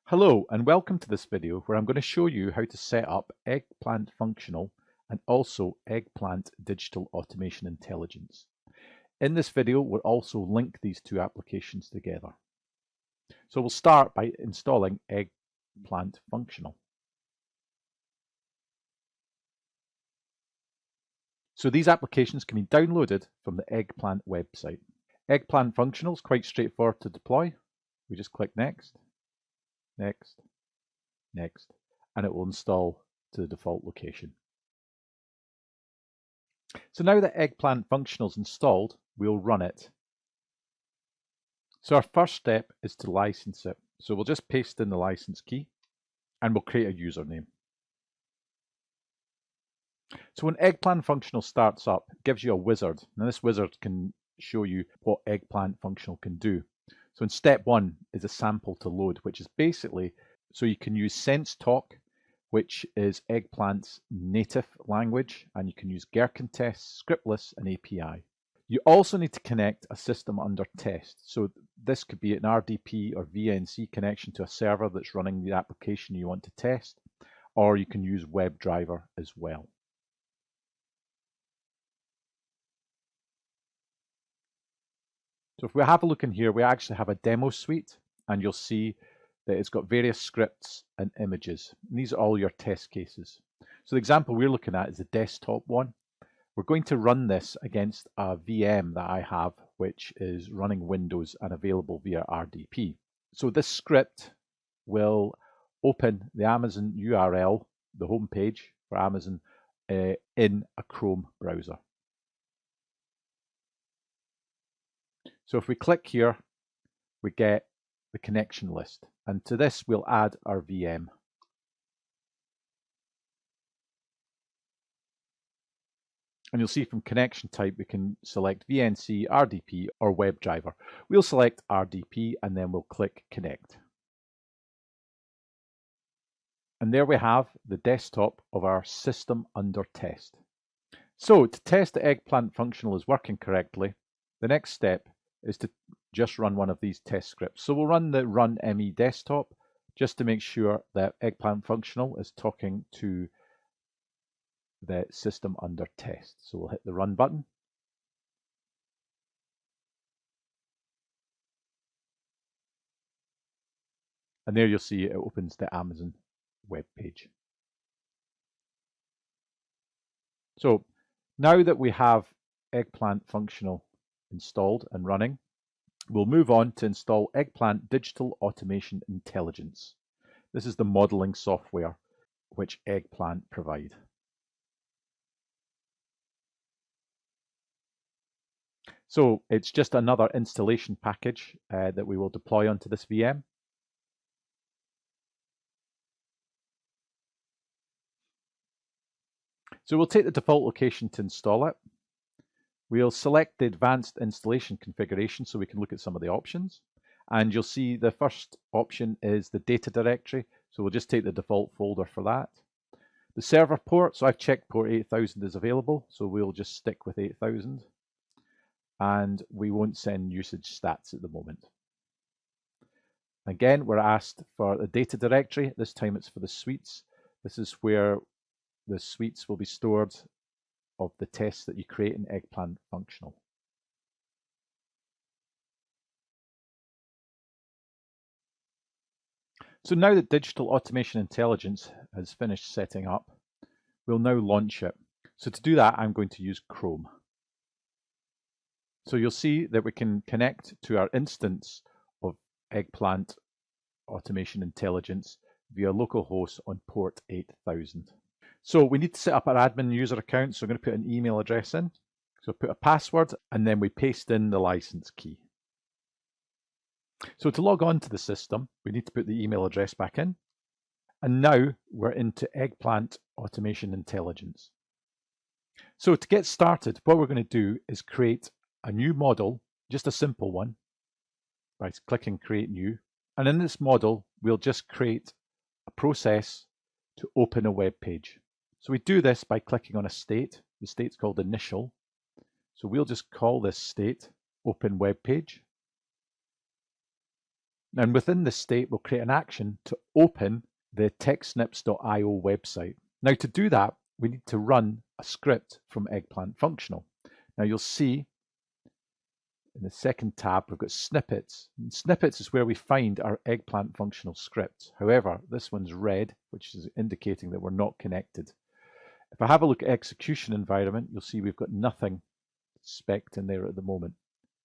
Hello and welcome to this video where I'm going to show you how to set up Eggplant Functional and also Eggplant Digital Automation Intelligence. In this video, we'll also link these two applications together. So we'll start by installing Eggplant Functional. So these applications can be downloaded from the Eggplant website. Eggplant Functional is quite straightforward to deploy. We just click Next, Next, Next, and it will install to the default location. So now that Eggplant Functional is installed, we'll run it. So our first step is to license it. So we'll just paste in the license key and we'll create a username. So when Eggplant Functional starts up, it gives you a wizard. Now this wizard can show you what Eggplant Functional can do. So in step one is a sample to load, which is basically so you can use SenseTalk, which is Eggplant's native language, and you can use Gherkin tests, scriptless, and API. You also need to connect a system under test. So this could be an RDP or VNC connection to a server that's running the application you want to test, or you can use WebDriver as well. So if we have a look in here, we actually have a demo suite, and you'll see that it's got various scripts and images. And these are all your test cases. So the example we're looking at is the desktop one. We're going to run this against a VM that I have, which is running Windows and available via RDP. So this script will open the Amazon URL, the home page for Amazon, in a Chrome browser. So if we click here, we get the connection list, and to this we'll add our VM. And you'll see from connection type we can select VNC, RDP, or WebDriver. We'll select RDP and then we'll click Connect. And there we have the desktop of our system under test. So to test the Eggplant Functional is working correctly, the next step is to just run one of these test scripts. So we'll run the run ME desktop just to make sure that Eggplant Functional is talking to the system under test. So we'll hit the run button. And there you'll see it opens the Amazon web page. So now that we have Eggplant Functional installed and running, we'll move on to install Eggplant Digital Automation Intelligence. This is the modeling software which Eggplant provide. So it's just another installation package that we will deploy onto this VM. So we'll take the default location to install it. We'll select the advanced installation configuration so we can look at some of the options. And you'll see the first option is the data directory. So we'll just take the default folder for that. The server port, so I've checked port 8000 is available. So we'll just stick with 8000. And we won't send usage stats at the moment. Again, we're asked for the data directory. This time it's for the suites. This is where the suites will be stored of the tests that you create in Eggplant Functional. So now that Digital Automation Intelligence has finished setting up, we'll now launch it. So to do that, I'm going to use Chrome. So you'll see that we can connect to our instance of Eggplant Automation Intelligence via localhost on port 8000. So we need to set up our admin user account. So I'm going to put an email address in. So put a password and then we paste in the license key. So to log on to the system, we need to put the email address back in. And now we're into Eggplant Automation Intelligence. So to get started, what we're going to do is create a new model, just a simple one, by clicking Create New. And in this model, we'll just create a process to open a web page. So we do this by clicking on a state. The state's called Initial. So we'll just call this state Open Web Page. And within this state, we'll create an action to open the TextSnips.io website. Now to do that, we need to run a script from Eggplant Functional. Now you'll see in the second tab, we've got snippets. And snippets is where we find our Eggplant Functional script. However, this one's red, which is indicating that we're not connected. If I have a look at execution environment, you'll see we've got nothing spec'd in there at the moment.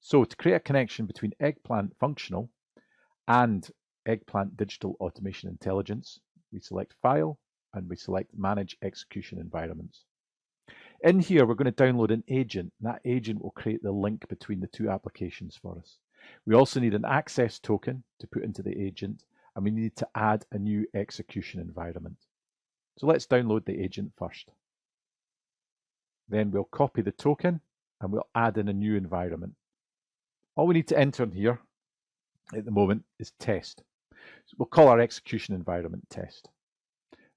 So to create a connection between Eggplant Functional and Eggplant Digital Automation Intelligence, we select File and we select Manage Execution Environments. In here, we're going to download an agent, and that agent will create the link between the two applications for us. We also need an access token to put into the agent, and we need to add a new execution environment. So let's download the agent first. Then we'll copy the token and we'll add in a new environment. All we need to enter in here at the moment is test. So we'll call our execution environment test.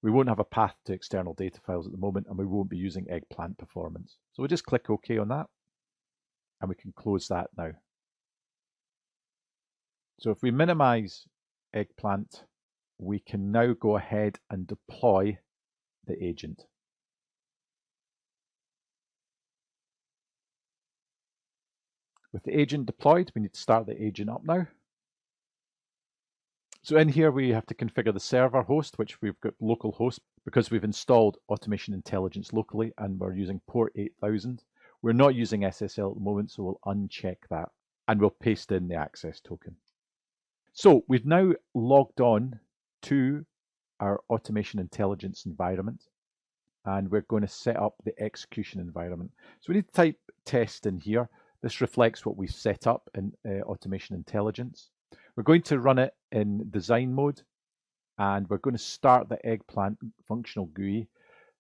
We won't have a path to external data files at the moment, and we won't be using Eggplant Performance. So we'll just click OK on that, and we can close that now. So if we minimize Eggplant, we can now go ahead and deploy the agent. With the agent deployed, we need to start the agent up now. So in here, we have to configure the server host, which we've got localhost because we've installed Automation Intelligence locally and we're using port 8000. We're not using SSL at the moment, so we'll uncheck that and we'll paste in the access token. So we've now logged on to our Automation Intelligence environment and we're going to set up the execution environment. So we need to type test in here. This reflects what we've set up in Automation Intelligence. We're going to run it in design mode, and we're going to start the Eggplant Functional GUI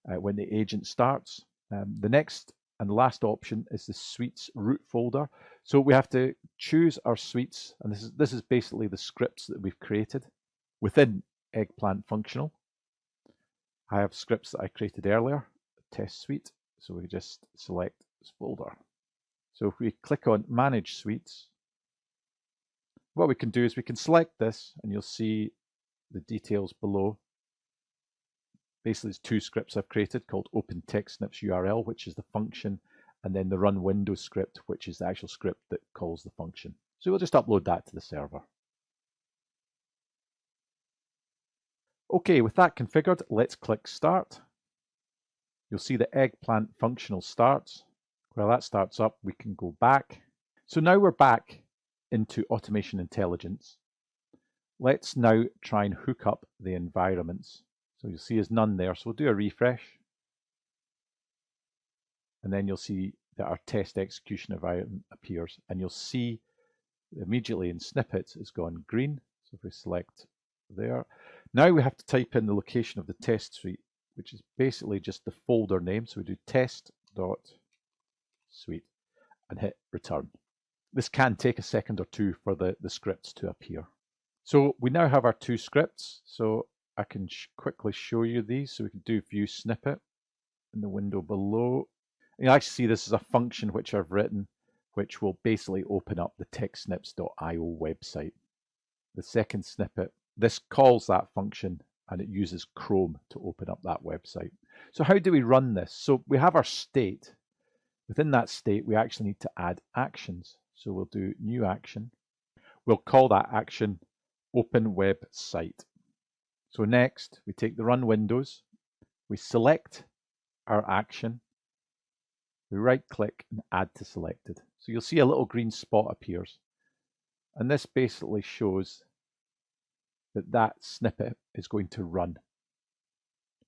when the agent starts. The next and last option is the suites root folder. So we have to choose our suites, and this is basically the scripts that we've created within Eggplant Functional. I have scripts that I created earlier, test suite, so we just select this folder. So if we click on Manage Suites, what we can do is we can select this and you'll see the details below. Basically, there's two scripts I've created called Open TextSnips URL, which is the function, and then the Run Windows script, which is the actual script that calls the function. So we'll just upload that to the server. Okay, with that configured, let's click Start. You'll see the Eggplant Functional starts. While that starts up, we can go back. So now we're back into Automation Intelligence. Let's now try and hook up the environments. So you'll see there's none there. So we'll do a refresh. And then you'll see that our test execution environment appears. And you'll see immediately in snippets it's gone green. So if we select there. Now we have to type in the location of the test suite, which is basically just the folder name. So we do test.suite and hit return. This can take a second or two for the scripts to appear. So we now have our two scripts. So I can quickly show you these. So we can do view snippet in the window below. And you actually see this is a function which I've written, which will basically open up the TextSnips.io website. The second snippet, this calls that function and it uses Chrome to open up that website. So how do we run this? So we have our state. Within that state, we actually need to add actions. So we'll do new action. We'll call that action Open Web Site. So next, we take the Run Windows, we select our action, we right click and add to selected. So you'll see a little green spot appears. And this basically shows that that snippet is going to run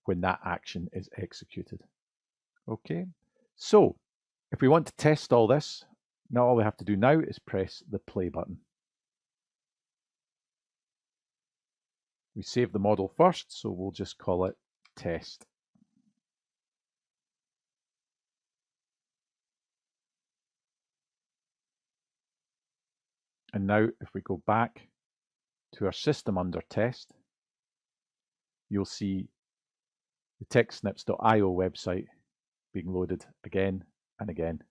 when that action is executed. Okay, so if we want to test all this, now all we have to do now is press the play button. We save the model first, so we'll just call it test. And now if we go back to our system under test, you'll see the TextSnips.io website being loaded again and again,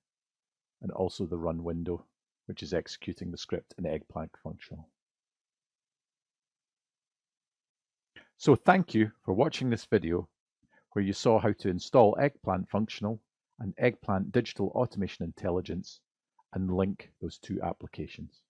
and also the run window, which is executing the script in Eggplant Functional. So thank you for watching this video where you saw how to install Eggplant Functional and Eggplant Digital Automation Intelligence and link those two applications.